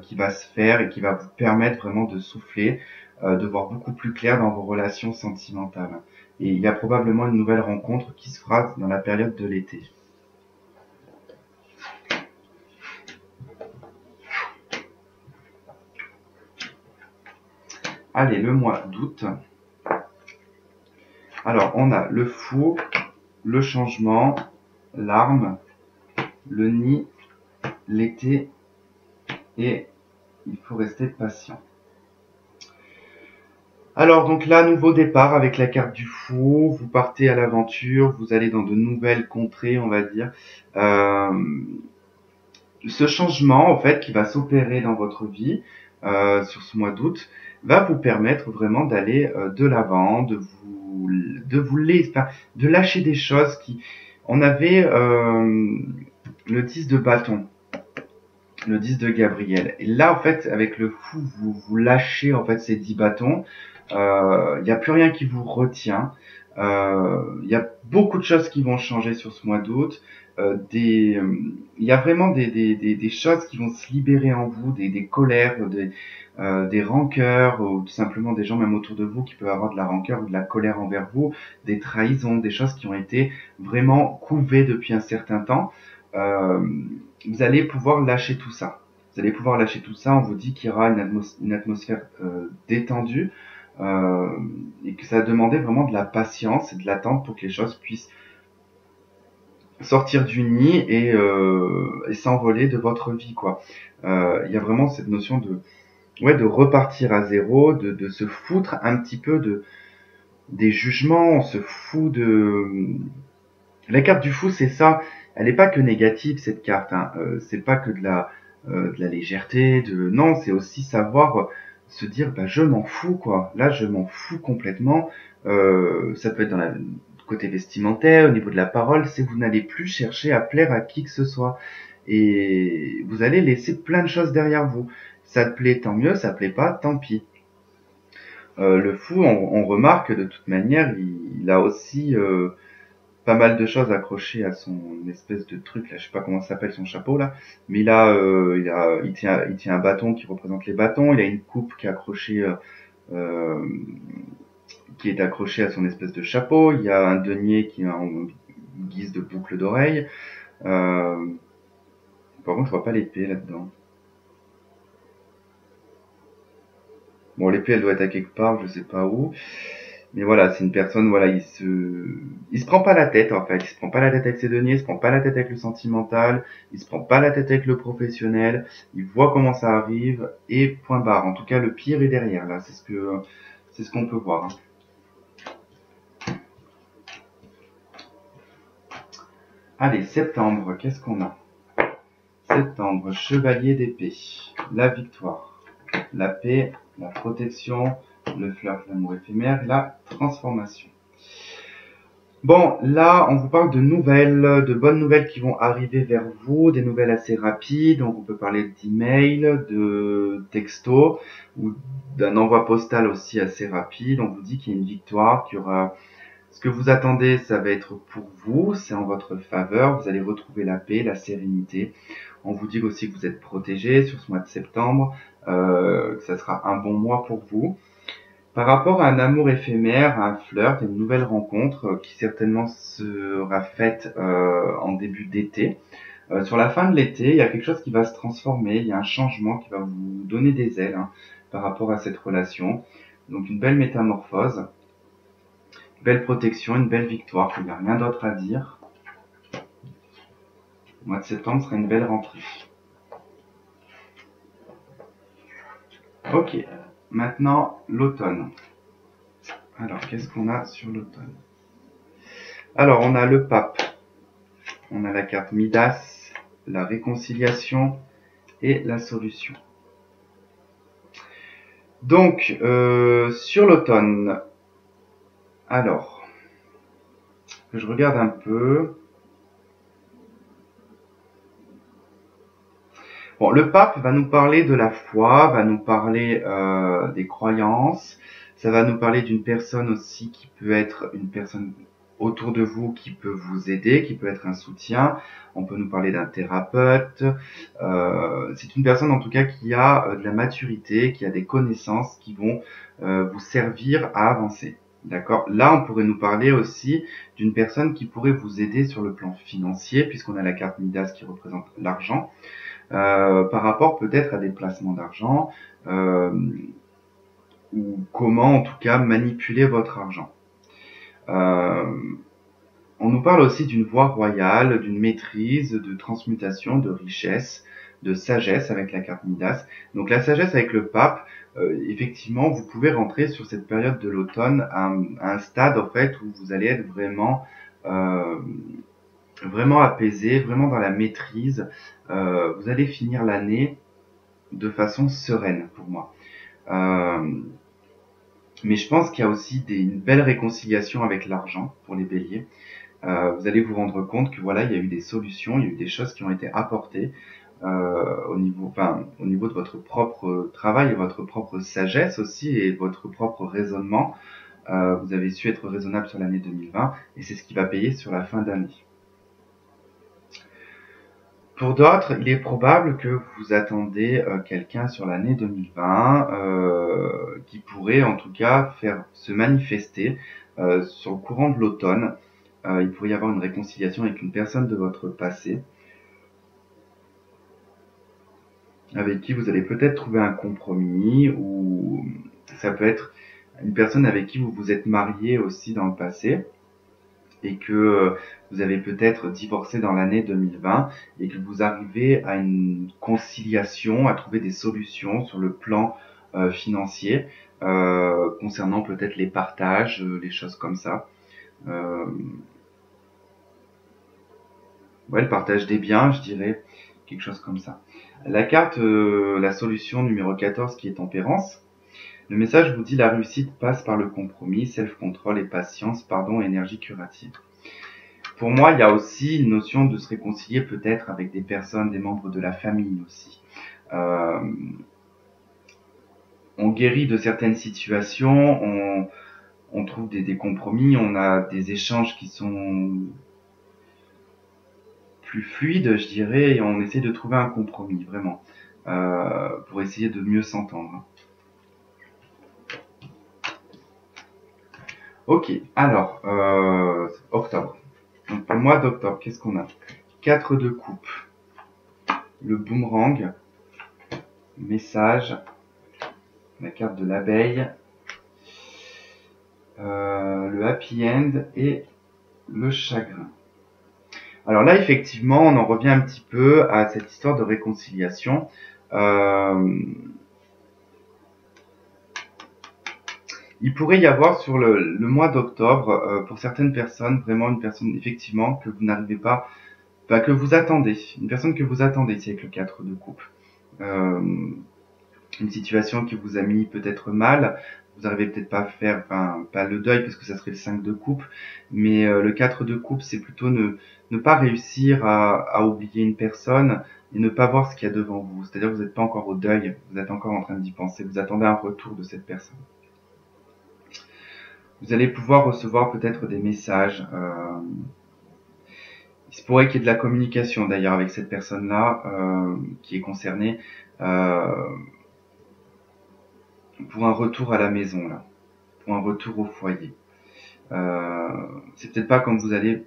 qui va se faire et qui va vous permettre vraiment de souffler, de voir beaucoup plus clair dans vos relations sentimentales. Et il y a probablement une nouvelle rencontre qui se fera dans la période de l'été. Allez, le mois d'août. Alors, on a le fou, le changement, l'arme, le nid, l'été et il faut rester patient. Alors donc là, nouveau départ avec la carte du fou, vous partez à l'aventure, vous allez dans de nouvelles contrées, on va dire. Ce changement, en fait, qui va s'opérer dans votre vie sur ce mois d'août, va vous permettre vraiment d'aller de l'avant, de lâcher des choses qui. On avait le 10 de bâton, le 10 de Gabriel. Et là, en fait, avec le fou, vous lâchez en fait ces 10 bâtons. Il n'y a plus rien qui vous retient. Il y a beaucoup de choses qui vont changer sur ce mois d'août. Il y a vraiment des choses qui vont se libérer en vous, des colères, des rancœurs, ou tout simplement des gens même autour de vous qui peuvent avoir de la rancœur ou de la colère envers vous, des trahisons, des choses qui ont été vraiment couvées depuis un certain temps. Vous allez pouvoir lâcher tout ça. Vous allez pouvoir lâcher tout ça. On vous dit qu'il y aura une atmosphère détendue et que ça va demander vraiment de la patience et de l'attente pour que les choses puissent sortir du nid et s'envoler de votre vie, quoi. Il y a vraiment cette notion de repartir à zéro, de se foutre un petit peu des jugements. On se fout la carte du fou, c'est ça. Elle n'est pas que négative, cette carte. Hein. C'est pas que de la légèreté. Non, c'est aussi savoir se dire, bah, je m'en fous, quoi. Là, je m'en fous complètement. Ça peut être dans le côté vestimentaire, au niveau de la parole. C'est que vous n'allez plus chercher à plaire à qui que ce soit. Et vous allez laisser plein de choses derrière vous. Ça te plaît, tant mieux. Ça te plaît pas, tant pis. Le fou, on remarque de toute manière, il a aussi pas mal de choses accrochées à son espèce de truc là, je sais pas comment ça s'appelle son chapeau là, mais il tient un bâton qui représente les bâtons, il a une coupe qui est accrochée à son espèce de chapeau, il y a un denier qui est en guise de boucle d'oreille. Par contre, je vois pas l'épée là-dedans. Bon, l'épée elle doit être à quelque part, je sais pas où. Mais voilà, c'est une personne, voilà, il se prend pas la tête, en fait. Il se prend pas la tête avec ses deniers, il se prend pas la tête avec le sentimental, il se prend pas la tête avec le professionnel, il voit comment ça arrive, et point barre. En tout cas, le pire est derrière, là. C'est ce qu'on peut voir. Hein. Allez, septembre, qu'est-ce qu'on a? Septembre, chevalier d'épée. la victoire, la paix, la protection, le flirt, l'amour éphémère et la transformation. Bon, là, on vous parle de nouvelles, de bonnes nouvelles qui vont arriver vers vous, des nouvelles assez rapides. Donc, on peut parler d'email, de texto ou d'un envoi postal aussi assez rapide. On vous dit qu'il y a une victoire, qu'il y aura ce que vous attendez, ça va être pour vous, c'est en votre faveur. Vous allez retrouver la paix, la sérénité. On vous dit aussi que vous êtes protégé sur ce mois de septembre, que ça sera un bon mois pour vous. Par rapport à un amour éphémère, à un flirt, à une nouvelle rencontre qui certainement sera faite en début d'été. Sur la fin de l'été, il y a quelque chose qui va se transformer, il y a un changement qui va vous donner des ailes par rapport à cette relation. Donc une belle métamorphose, une belle protection, une belle victoire, il n'y a rien d'autre à dire. Le mois de septembre sera une belle rentrée. Ok, maintenant l'automne. Alors, qu'est-ce qu'on a sur l'automne? Alors, on a le pape, on a la carte Midas, la réconciliation et la solution. Donc, sur l'automne, alors, que je regarde un peu. Bon, le pape va nous parler de la foi, va nous parler des croyances, ça va nous parler d'une personne aussi qui peut être une personne autour de vous qui peut vous aider, qui peut être un soutien. On peut nous parler d'un thérapeute. C'est une personne en tout cas qui a de la maturité, qui a des connaissances qui vont vous servir à avancer. D'accord. Là, on pourrait nous parler aussi d'une personne qui pourrait vous aider sur le plan financier, puisqu'on a la carte Midas qui représente l'argent. Par rapport peut-être à des placements d'argent ou comment en tout cas manipuler votre argent. On nous parle aussi d'une voie royale, d'une maîtrise, de transmutation, de richesse, de sagesse avec la carte Midas. Donc la sagesse avec le pape, effectivement, vous pouvez rentrer sur cette période de l'automne à un stade en fait où vous allez être vraiment apaisé, vraiment dans la maîtrise. Vous allez finir l'année de façon sereine pour moi. Mais je pense qu'il y a aussi une belle réconciliation avec l'argent pour les béliers. Vous allez vous rendre compte que voilà, il y a eu des solutions, il y a eu des choses qui ont été apportées au niveau de votre propre travail et votre propre sagesse aussi et votre propre raisonnement. Vous avez su être raisonnable sur l'année 2020 et c'est ce qui va payer sur la fin d'année. Pour d'autres, il est probable que vous attendez quelqu'un sur l'année 2020 qui pourrait en tout cas faire se manifester sur le courant de l'automne. Il pourrait y avoir une réconciliation avec une personne de votre passé, avec qui vous allez peut-être trouver un compromis, ou ça peut être une personne avec qui vous vous êtes marié aussi dans le passé, et que vous avez peut-être divorcé dans l'année 2020 et que vous arrivez à une conciliation, à trouver des solutions sur le plan financier concernant peut-être les partages, les choses comme ça. Ouais, le partage des biens, je dirais, quelque chose comme ça. La carte, la solution numéro 14 qui est tempérance. Le message vous dit la réussite passe par le compromis, self-control et patience, pardon, énergie curative. Pour moi, il y a aussi une notion de se réconcilier peut-être avec des personnes, des membres de la famille aussi. On guérit de certaines situations, on trouve des compromis, on a des échanges qui sont plus fluides, je dirais, et on essaie de trouver un compromis, vraiment, pour essayer de mieux s'entendre. Ok, alors, octobre. Donc pour le mois d'octobre, qu'est-ce qu'on a? 4 de coupe, le boomerang, message, la carte de l'abeille, le happy end et le chagrin. Alors là, effectivement, on en revient un petit peu à cette histoire de réconciliation. Il pourrait y avoir sur le mois d'octobre, pour certaines personnes, vraiment une personne effectivement que vous n'arrivez pas, que vous attendez, une personne que vous attendez ici avec le 4 de coupe. une situation qui vous a mis peut-être mal. Vous n'arrivez peut-être pas à faire, enfin, pas le deuil parce que ça serait le 5 de coupe, mais le 4 de coupe, c'est plutôt ne pas réussir à oublier une personne et ne pas voir ce qu'il y a devant vous. C'est-à-dire que vous n'êtes pas encore au deuil, vous êtes encore en train d'y penser, vous attendez un retour de cette personne. Vous allez pouvoir recevoir peut-être des messages. Il se pourrait qu'il y ait de la communication d'ailleurs avec cette personne-là qui est concernée pour un retour à la maison là, pour un retour au foyer. C'est peut-être pas comme vous allez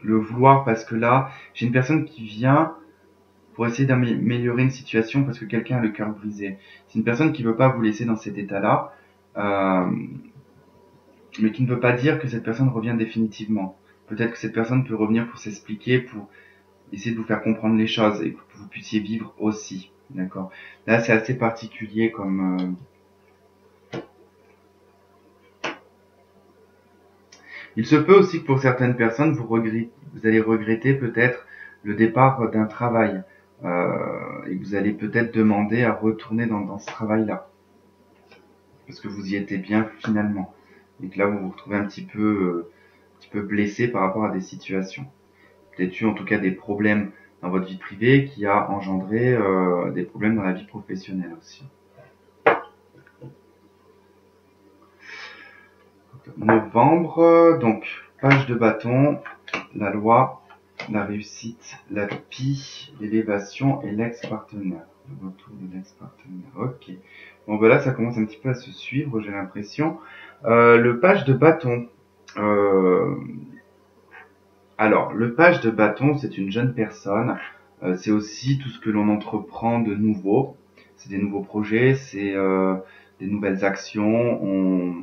le vouloir parce que là, j'ai une personne qui vient pour essayer d'améliorer une situation parce que quelqu'un a le cœur brisé. C'est une personne qui veut pas vous laisser dans cet état-là, mais qui ne veut pas dire que cette personne revient définitivement. Peut-être que cette personne peut revenir pour s'expliquer, pour essayer de vous faire comprendre les choses et que vous puissiez vivre aussi. D'accord. Là, c'est assez particulier comme... Il se peut aussi que pour certaines personnes, vous allez regretter peut-être le départ d'un travail et que vous allez peut-être demander à retourner dans ce travail-là parce que vous y étiez bien finalement et que là vous vous retrouvez un petit peu blessé par rapport à des situations. Peut-être eu en tout cas des problèmes dans votre vie privée qui a engendré des problèmes dans la vie professionnelle aussi. Novembre, donc page de bâton, la loi, la réussite, la pie, l'élévation et l'ex-partenaire. Le retour de l'ex-partenaire. Ok. Bon ben là ça commence un petit peu à se suivre, j'ai l'impression. Le page de bâton. Alors, le page de bâton, c'est une jeune personne. C'est aussi tout ce que l'on entreprend de nouveau. C'est des nouveaux projets, c'est des nouvelles actions.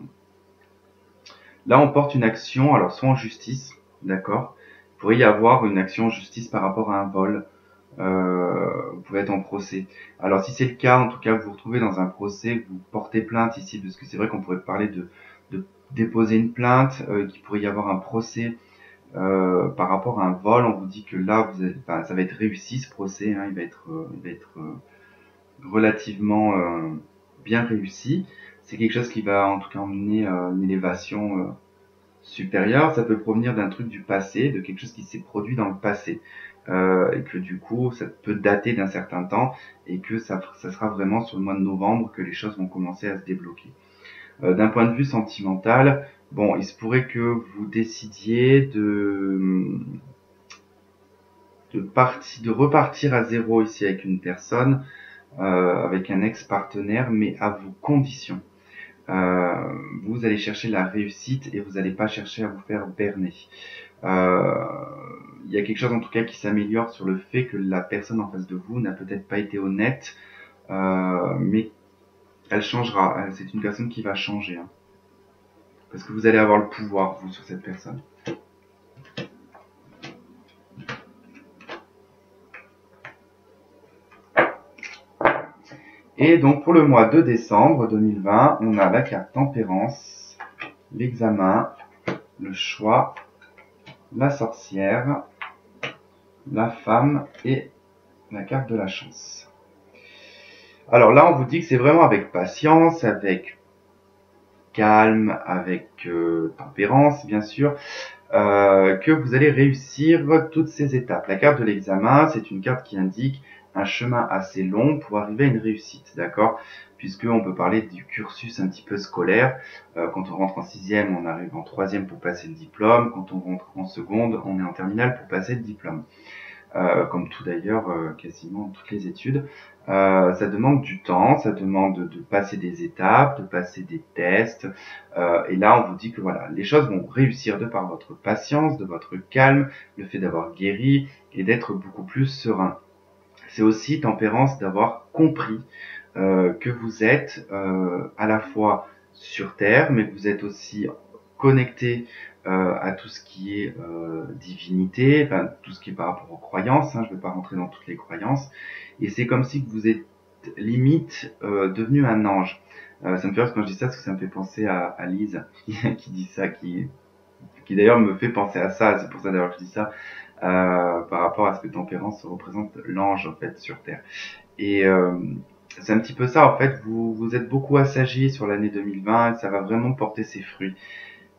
Là, on porte une action, alors soit en justice, d'accord. Il pourrait y avoir une action en justice par rapport à un vol. Vous pouvez être en procès. Alors, si c'est le cas, en tout cas, vous vous retrouvez dans un procès, vous portez plainte ici, parce que c'est vrai qu'on pourrait parler de déposer une plainte, qu'il pourrait y avoir un procès par rapport à un vol. On vous dit que là, ça va être réussi ce procès, hein, il va être relativement bien réussi. C'est quelque chose qui va en tout cas emmener une élévation supérieure. Ça peut provenir d'un truc du passé, de quelque chose qui s'est produit dans le passé. Et que du coup, ça peut dater d'un certain temps et que ça sera vraiment sur le mois de novembre que les choses vont commencer à se débloquer. D'un point de vue sentimental, bon, il se pourrait que vous décidiez de repartir à zéro ici avec une personne, avec un ex-partenaire, mais à vos conditions. Vous allez chercher la réussite et vous n'allez pas chercher à vous faire berner. Il y a quelque chose en tout cas qui s'améliore sur le fait que la personne en face de vous n'a peut-être pas été honnête, mais elle changera. C'est une personne qui va changer, hein, parce que vous allez avoir le pouvoir, vous, sur cette personne. Et donc pour le mois de décembre 2020, on a la carte tempérance, l'examen, le choix, la sorcière, la femme et la carte de la chance. Alors là, on vous dit que c'est vraiment avec patience, avec calme, avec tempérance, bien sûr, que vous allez réussir toutes ces étapes. La carte de l'examen, c'est une carte qui indique un chemin assez long pour arriver à une réussite, d'accord? Puisqu'on peut parler du cursus un petit peu scolaire. Quand on rentre en sixième, on arrive en troisième pour passer le diplôme. Quand on rentre en seconde, on est en terminale pour passer le diplôme. Comme tout d'ailleurs, quasiment toutes les études. Ça demande du temps, ça demande de passer des étapes, de passer des tests. Et là, on vous dit que voilà, les choses vont réussir de par votre patience, de votre calme, le fait d'avoir guéri et d'être beaucoup plus serein. C'est aussi tempérance d'avoir compris que vous êtes à la fois sur Terre, mais que vous êtes aussi connecté à tout ce qui est divinité, enfin tout ce qui est par rapport aux croyances. Hein, je ne vais pas rentrer dans toutes les croyances. Et c'est comme si vous êtes limite devenu un ange. Ça me fait rire quand je dis ça, parce que ça me fait penser à Lise qui dit ça, qui d'ailleurs me fait penser à ça. C'est pour ça d'ailleurs que je dis ça. Par rapport à ce que tempérance représente l'ange en fait sur Terre. Et c'est un petit peu ça, en fait, vous êtes beaucoup assagi sur l'année 2020 et ça va vraiment porter ses fruits.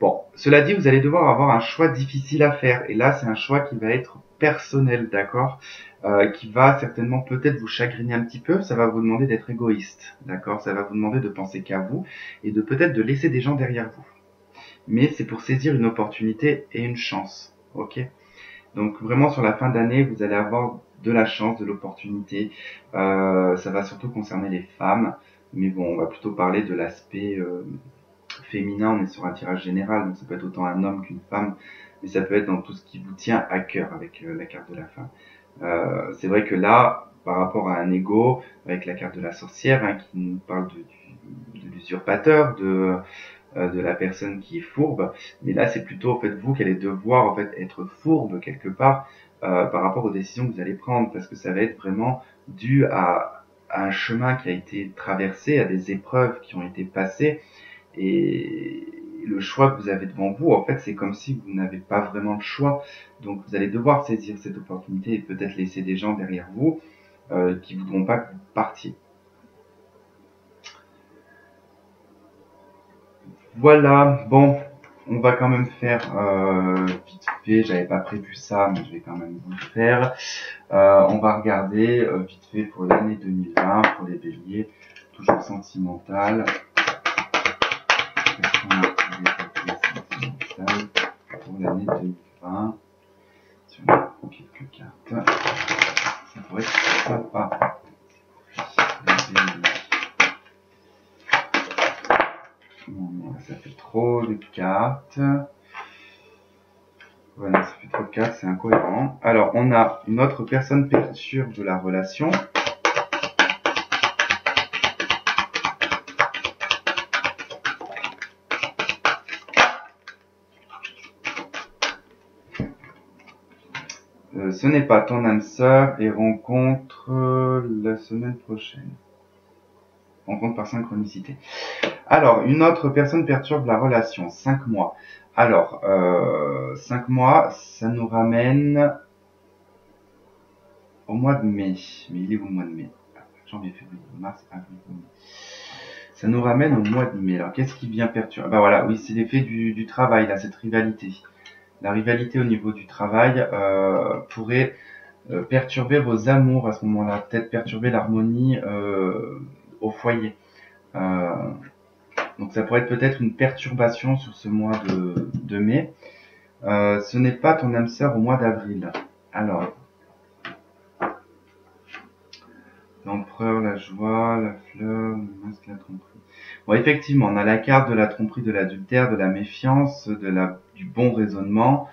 Bon, cela dit, vous allez devoir avoir un choix difficile à faire. Et là, c'est un choix qui va être personnel, d'accord, qui va certainement peut-être vous chagriner un petit peu. Ça va vous demander d'être égoïste, d'accord. Ça va vous demander de penser qu'à vous et de peut-être de laisser des gens derrière vous. Mais c'est pour saisir une opportunité et une chance, ok. Donc vraiment sur la fin d'année, vous allez avoir de la chance, de l'opportunité. Ça va surtout concerner les femmes, mais bon, on va plutôt parler de l'aspect féminin. On est sur un tirage général, donc ça peut être autant un homme qu'une femme, mais ça peut être dans tout ce qui vous tient à cœur avec la carte de la femme. C'est vrai que là, par rapport à un ego, avec la carte de la sorcière, hein, qui nous parle de l'usurpateur, de la personne qui est fourbe, mais là c'est plutôt en fait vous qui allez devoir en fait être fourbe quelque part par rapport aux décisions que vous allez prendre, parce que ça va être vraiment dû à un chemin qui a été traversé, à des épreuves qui ont été passées, et le choix que vous avez devant vous, en fait, c'est comme si vous n'avez pas vraiment le choix. Donc vous allez devoir saisir cette opportunité et peut-être laisser des gens derrière vous qui voudront pas que vous partiez. Voilà, bon, on va quand même faire vite fait, j'avais pas prévu ça, mais je vais quand même vous le faire. On va regarder vite fait pour l'année 2020, pour les béliers, toujours sentimental. Qu'est-ce qu'on a des papiers sentimentaux pour l'année 2020? Si on a quelques cartes, ça pourrait être sympa. Les béliers. Bon, ça fait trop de cartes. Voilà, ça fait trop de cartes, c'est incohérent. Alors, on a une autre personne perturbe la relation. Ce n'est pas ton âme sœur et rencontre la semaine prochaine. Rencontre par synchronicité. Alors, une autre personne perturbe la relation. 5 mois. Alors, 5 mois, ça nous ramène au mois de mai. Mais il est où le mois de mai? Janvier, février, mars, avril, mai. Ça nous ramène au mois de mai. Alors, qu'est-ce qui vient perturber? Bah voilà, oui, c'est l'effet du travail, là, cette rivalité. La rivalité au niveau du travail pourrait perturber vos amours à ce moment-là, peut-être perturber l'harmonie au foyer. Donc ça pourrait être peut-être une perturbation sur ce mois de mai. Ce n'est pas ton âme sœur au mois d'avril. Alors, l'empereur, la joie, la fleur, le masque, la tromperie. Bon, effectivement, on a la carte de la tromperie, de l'adultère, de la méfiance, du bon raisonnement.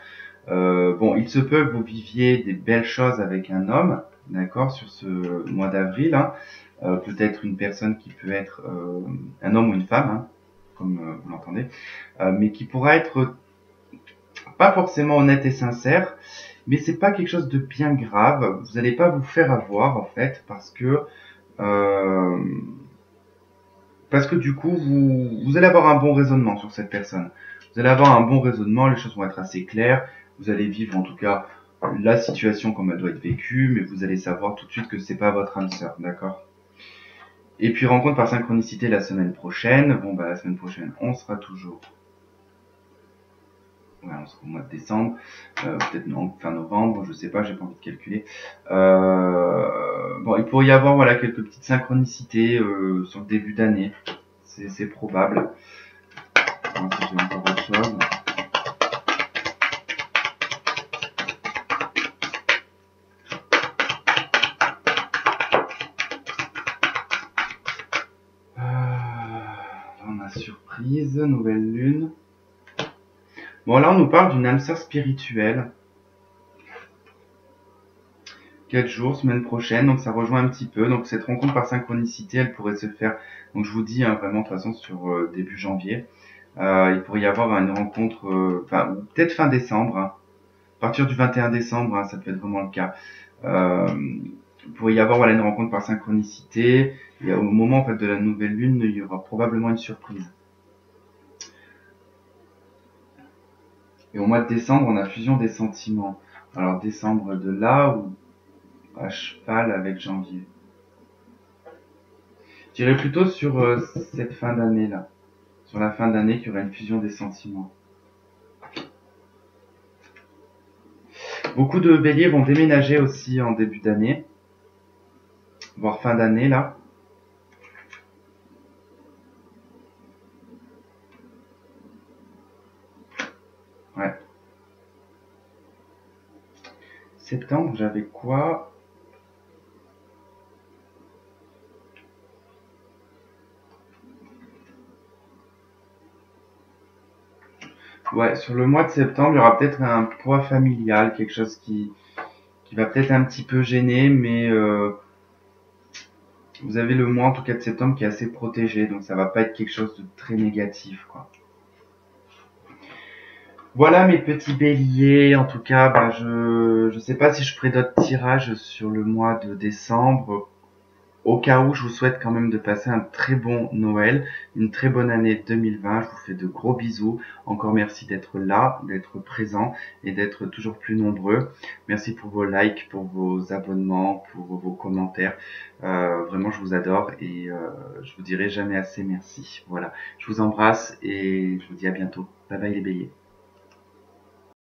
Bon, il se peut que vous viviez des belles choses avec un homme, d'accord, sur ce mois d'avril. Hein. Peut-être une personne qui peut être un homme ou une femme, hein, comme vous l'entendez, mais qui pourra être pas forcément honnête et sincère, mais c'est pas quelque chose de bien grave. Vous n'allez pas vous faire avoir en fait, euh, parce que du coup vous allez avoir un bon raisonnement sur cette personne. Vous allez avoir un bon raisonnement, les choses vont être assez claires. Vous allez vivre en tout cas la situation comme elle doit être vécue, mais vous allez savoir tout de suite que c'est pas votre âme sœur, d'accord? Et puis rencontre par synchronicité la semaine prochaine. Bon bah la semaine prochaine on sera toujours, ouais, on sera au mois de décembre, peut-être non, fin novembre, je sais pas, j'ai pas envie de calculer. Bon, il pourrait y avoir voilà quelques petites synchronicités sur le début d'année, c'est probable. Voir si j'ai encore autre chose. Là on a surprise, nouvelle lune. Bon là on nous parle d'une âme sœur spirituelle. 4 jours, semaine prochaine, donc ça rejoint un petit peu. Donc cette rencontre par synchronicité, elle pourrait se faire, donc je vous dis hein, vraiment de toute façon sur début janvier. Il pourrait y avoir une rencontre, peut-être fin décembre, hein. À partir du 21 décembre, hein, ça peut être vraiment le cas. Il pourrait y avoir voilà, une rencontre par synchronicité, et au moment en fait, de la nouvelle lune, il y aura probablement une surprise. Et au mois de décembre, on a fusion des sentiments. Alors décembre de là ou à cheval avec janvier. Je dirais plutôt sur cette fin d'année là. Sur la fin d'année qu'il y aura une fusion des sentiments. Beaucoup de béliers vont déménager aussi en début d'année, voire fin d'année là. Ouais. Septembre, j'avais quoi? Ouais, sur le mois de septembre, il y aura peut-être un poids familial, quelque chose qui va peut-être un petit peu gêner, mais vous avez le mois en tout cas de septembre qui est assez protégé, donc ça va pas être quelque chose de très négatif, quoi. Voilà mes petits béliers. En tout cas, bah, je sais pas si je ferai d'autres tirages sur le mois de décembre. Au cas où, je vous souhaite quand même de passer un très bon Noël, une très bonne année 2020. Je vous fais de gros bisous. Encore merci d'être là, d'être présent et d'être toujours plus nombreux. Merci pour vos likes, pour vos abonnements, pour vos commentaires. Vraiment, je vous adore et je vous dirai jamais assez merci. Voilà. Je vous embrasse et je vous dis à bientôt. Bye bye les béliers.